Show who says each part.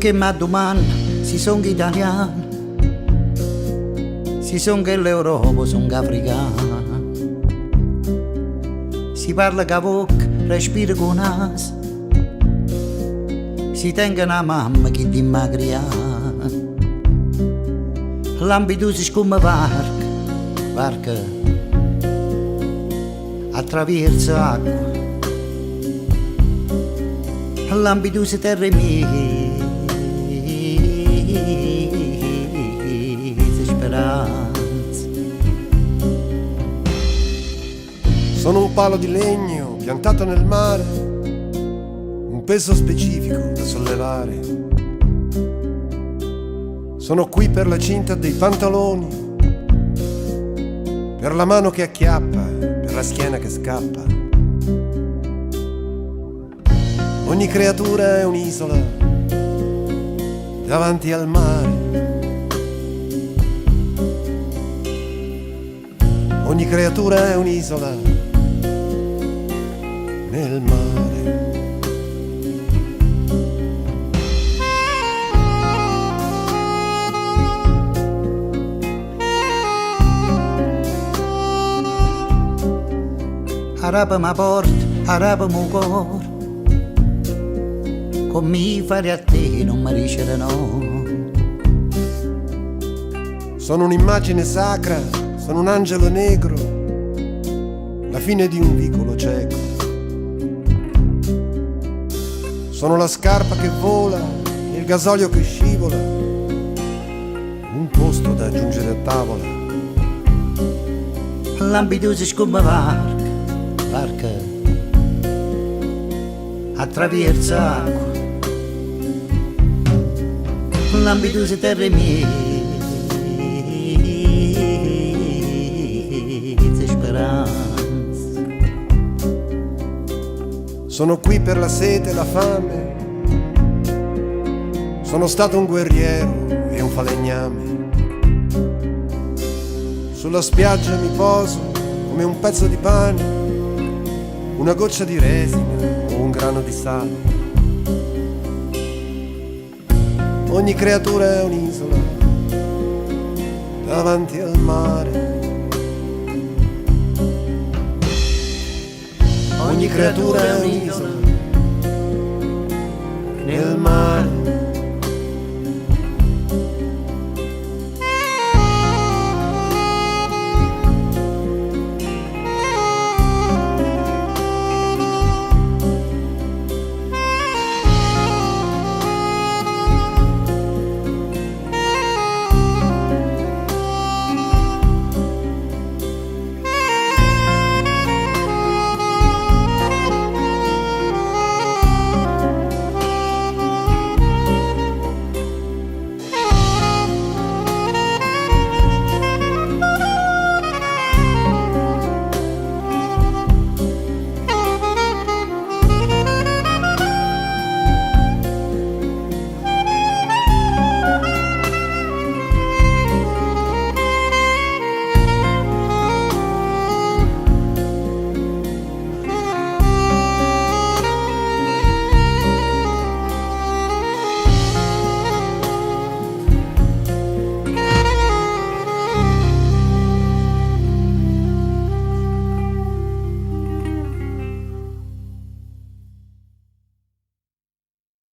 Speaker 1: che mi domanda si sono italiano, si sono che l'Europa, sono che africano. Si parla con la bocca, respira con il naso, si tenga una mamma che dimagria. L'ambito si come barca, attraversa acqua. L'ambito si terra mia, speranza.
Speaker 2: Sono un palo di legno piantato nel mare, un peso specifico da sollevare. Sono qui per la cinta dei pantaloni, per la mano che acchiappa, per la schiena che scappa. Ogni creatura è un'isola davanti al mare. Ogni creatura è un'isola nel mare.
Speaker 1: Araba ma porta, araba mo cuore, con mi fare a te non mi dicere no.
Speaker 2: Sono un'immagine sacra, sono un angelo negro, la fine di un vicolo cieco. Sono la scarpa che vola, il gasolio che scivola, un posto da aggiungere a tavola.
Speaker 1: L'ambito si come barca, attraversa acqua. L'ambito si terra mia, speranza.
Speaker 2: Sono qui per la sete e la fame, sono stato un guerriero e un falegname. Sulla spiaggia mi poso come un pezzo di pane, una goccia di resina o un grano di sale. Ogni creatura è un'isola davanti al mare.
Speaker 1: Ogni creatura è un'isola nel mare.